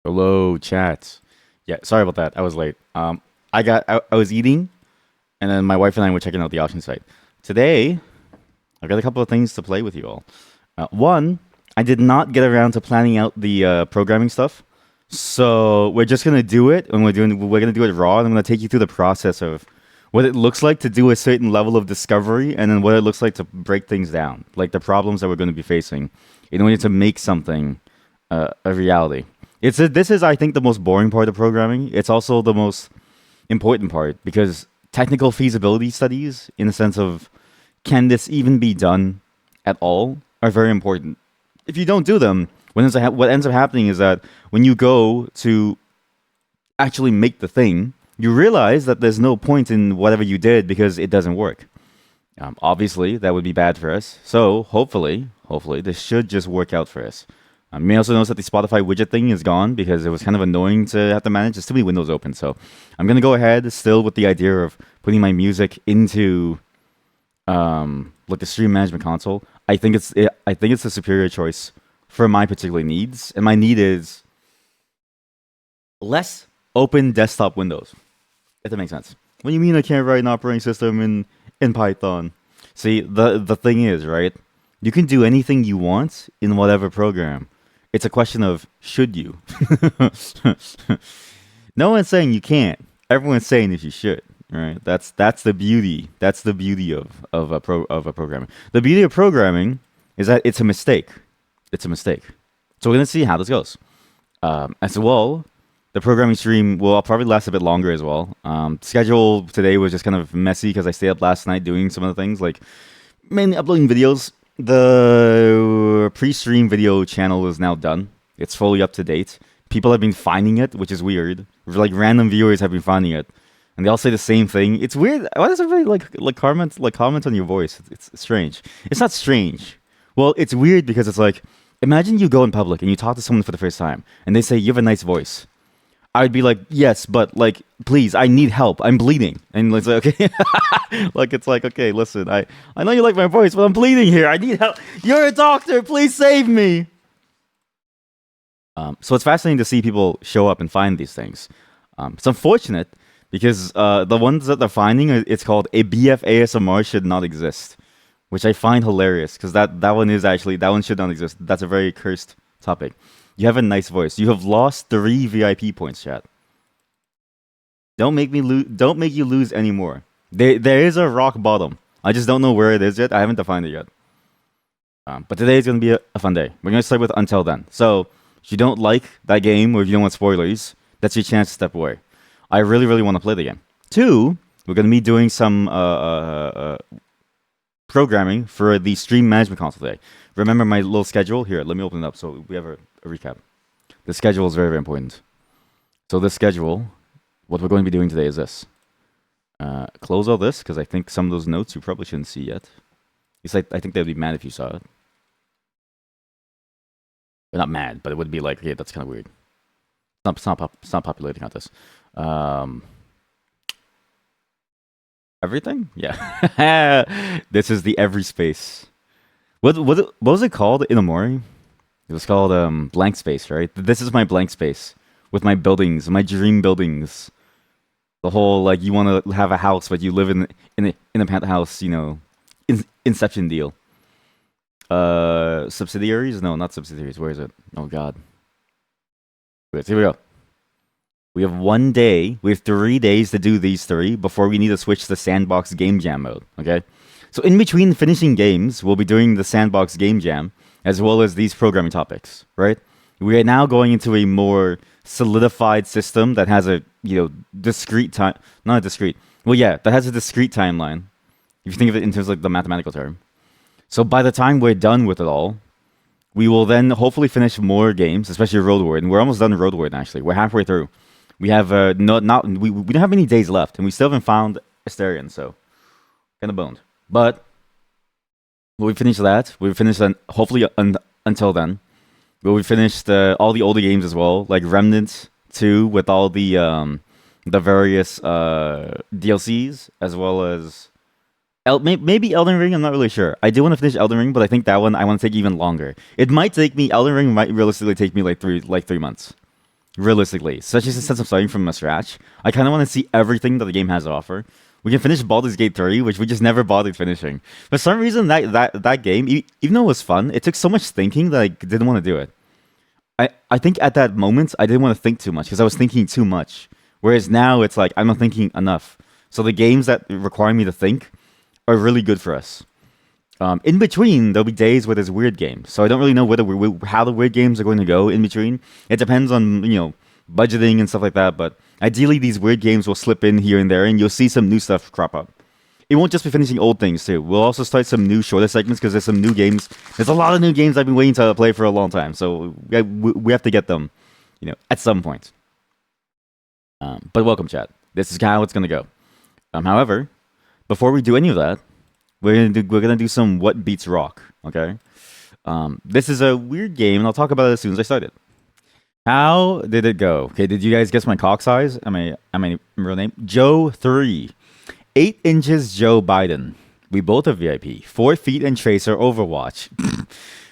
Hello, chat. Yeah, sorry about that. I was late. I was eating, and then my wife and I were checking out the auction site. Today, I got a couple of things to play with you all. One, I did not get around to planning out the programming stuff, so we're just gonna do it, and we're gonna do it raw. And I'm gonna take you through the process of what it looks like to do a certain level of discovery, and then what it looks like to break things down, like the problems that we're going to be facing, in order to make something a reality. This is, I think, the most boring part of programming. It's also the most important part because technical feasibility studies, in the sense of can this even be done at all, are very important. If you don't do them, what ends up happening is that when you go to actually make the thing, you realize that there's no point in whatever you did because it doesn't work. Obviously, that would be bad for us. So hopefully, this should just work out for us. You may also notice that the Spotify widget thing is gone because it was kind of annoying to have to manage. There's too many windows open. So I'm going to go ahead still with the idea of putting my music into like the stream management console. I think it's the superior choice for my particular needs. And my need is less open desktop windows, if that makes sense. What do you mean I can't write an operating system in Python? See, the thing is, right? You can do anything you want in whatever program. It's a question of should you. No one's saying you can't. Everyone's saying if you should. Right? That's the beauty. That's the beauty of a programming. The beauty of programming is that it's a mistake. It's a mistake. So we're gonna see how this goes. As well, the programming stream will probably last a bit longer as well. Schedule today was just kind of messy because I stayed up last night doing some of the things, like mainly uploading videos. The pre-stream video channel is now done. It's fully up to date. People have been finding it, which is weird. Like random viewers have been finding it, and they all say the same thing. It's weird. Why does everybody comment on your voice? It's strange. It's not strange. Well, it's weird because it's like, imagine you go in public and you talk to someone for the first time, and they say you have a nice voice. I'd be like, yes, but like, please, I need help. I'm bleeding. And it's like, okay, it's like, okay, listen, I know you like my voice, but I'm bleeding here. I need help. You're a doctor. Please save me. So it's fascinating to see people show up and find these things. It's unfortunate because the ones that they're finding, it's called a BF ASMR should not exist, which I find hilarious because that one should not exist. That's a very cursed topic. You have a nice voice. You have lost 3 VIP points, chat. Don't make you lose any more. There is a rock bottom. I just don't know where it is yet. I haven't defined it yet. But today is going to be a fun day. We're going to start with Until Then. So if you don't like that game or if you don't want spoilers, that's your chance to step away. I really, really want to play the game. 2, we're going to be doing some programming for the stream management console today. Remember my little schedule? Here, let me open it up so we have a recap. The schedule is very, very important. So this schedule, what we're going to be doing today is this. Close all this, because I think some of those notes you probably shouldn't see yet. It's like, I think they'd be mad if you saw it. They're not mad, but it would be like, okay, that's kind of weird. It's not populating on this. Everything? Yeah. This is the every space. What was it called in Amori? It was called blank space, right? This is my blank space with my buildings, my dream buildings. The whole like you want to have a house, but you live in a penthouse, you know, Inception deal. Subsidiaries? No, not subsidiaries. Where is it? Oh God. Wait, here we go. We have 1 day. We have 3 days to do these 3 before we need to switch to Sandbox Game Jam mode. Okay. So in between finishing games, we'll be doing the Sandbox Game Jam as well as these programming topics, right? We are now going into a more solidified system that has a, discrete time, not discrete. Well, yeah, that has a discrete timeline. If you think of it in terms of like the mathematical term. So by the time we're done with it all, we will then hopefully finish more games, especially Road Warden. We're almost done Road Warden actually. We're halfway through. We have we don't have many days left, and we still haven't found Asterion, so kind of boned. But when we finish that, we finish hopefully until then. We finished all the older games as well, like Remnant 2 with all the various DLCs, as well as maybe Elden Ring. I'm not really sure. I do want to finish Elden Ring, but I think that one I want to take even longer. Elden Ring might realistically take me like 3 months. realistically, especially since I'm starting from scratch. I kind of want to see everything that the game has to offer. We can finish Baldur's Gate 3, which we just never bothered finishing. For some reason, that game, even though it was fun, it took so much thinking that I didn't want to do it. I think at that moment, I didn't want to think too much because I was thinking too much. Whereas now, it's like I'm not thinking enough. So the games that require me to think are really good for us. In between, there'll be days where there's weird games. So I don't really know how the weird games are going to go in between. It depends on budgeting and stuff like that. But ideally, these weird games will slip in here and there, and you'll see some new stuff crop up. It won't just be finishing old things too. We'll also start some new shorter segments because there's some new games. There's a lot of new games I've been waiting to play for a long time. So we have to get them, at some point. But welcome, chat. This is how it's gonna go. However, before we do any of that, we're gonna do some what beats rock. Okay. This is a weird game, and I'll talk about it as soon as I start it. How did it go? Okay, did you guys guess my cock size? Am I real name? Joe 3. 8 inches Joe Biden. We both have VIP. 4 feet and Tracer Overwatch.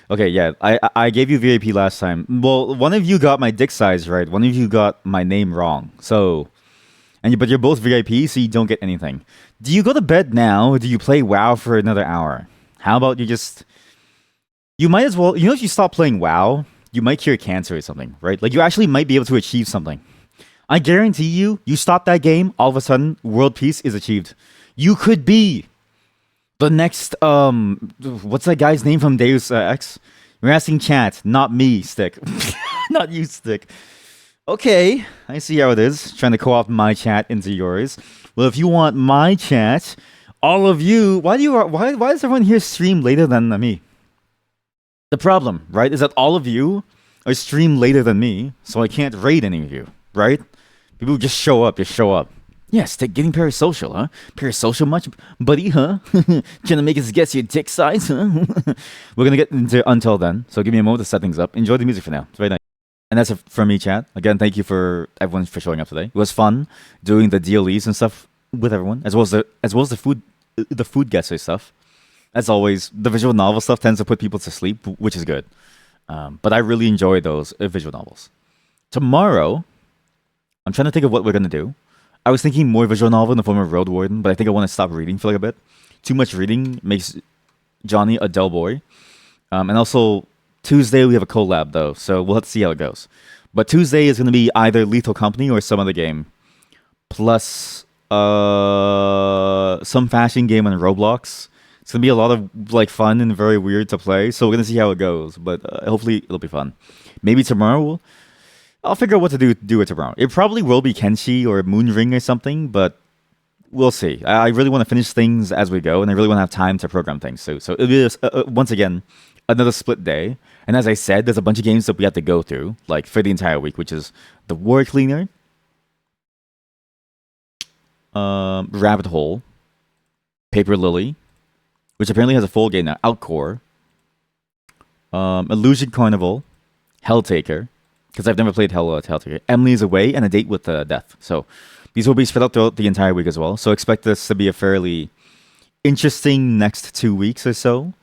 Okay, yeah, I gave you VIP last time. Well, one of you got my dick size right. One of you got my name wrong. So, but you're both VIP, so you don't get anything. Do you go to bed now, or do you play WoW for another hour? How about you might as well, if you stop playing WoW, you might cure cancer or something, right? Like, you actually might be able to achieve something. I guarantee you stop that game, all of a sudden, world peace is achieved. You could be the next, what's that guy's name from Deus Ex? You're asking chat, not me, Stick. Not you, Stick. Okay, I see how it is, trying to co-opt my chat into yours. Well, if you want my chat, all of you, why does everyone here stream later than me? The problem, right, is that all of you are stream later than me, so I can't raid any of you, right? People just show up. Yes, getting parasocial, huh? Parasocial much, buddy, huh? Trying to make us guess your dick size, huh? We're gonna get into Until Then, so give me a moment to set things up. Enjoy the music for now. It's very nice. And that's it from me, chat. Again, thank you for everyone for showing up today. It was fun doing the DLEs and stuff with everyone, as well as the food guesser stuff. As always, the visual novel stuff tends to put people to sleep, which is good. But I really enjoy those visual novels. Tomorrow, I'm trying to think of what we're going to do. I was thinking more visual novel in the form of Road Warden, but I think I want to stop reading for like a bit. Too much reading makes Johnny a dull boy. And also, Tuesday we have a collab though, so we'll have to see how it goes. But Tuesday is going to be either Lethal Company or some other game. Plus, some fashion game on Roblox. It's going to be a lot of fun and very weird to play, so we're going to see how it goes. But hopefully it'll be fun. Maybe tomorrow I'll figure out what to do it tomorrow. It probably will be Kenshi or Moonring or something, but we'll see. I really want to finish things as we go, and I really want to have time to program things. So it'll be once again another split day. And as I said, there's a bunch of games that we have to go through, for the entire week, which is the War Cleaner, Rabbit Hole, Paper Lily, which apparently has a full game now, Outcore, Illusion Carnival, Helltaker, because I've never played Helltaker, Emily's Away, and A Date with Death. So these will be spread out throughout the entire week as well. So expect this to be a fairly interesting next 2 weeks or so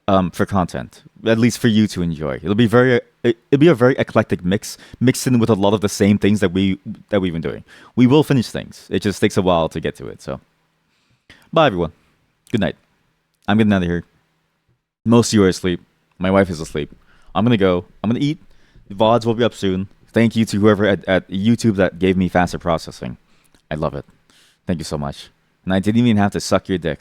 for content, at least for you to enjoy. It'll be a very eclectic mixed in with a lot of the same things that we've been doing. We will finish things. It just takes a while to get to it. So bye everyone. Good night. I'm getting out of here. Most of you are asleep. My wife is asleep. I'm gonna go. I'm gonna eat. The VODs will be up soon. Thank you to whoever at YouTube that gave me faster processing. I love it. Thank you so much. And I didn't even have to suck your dick.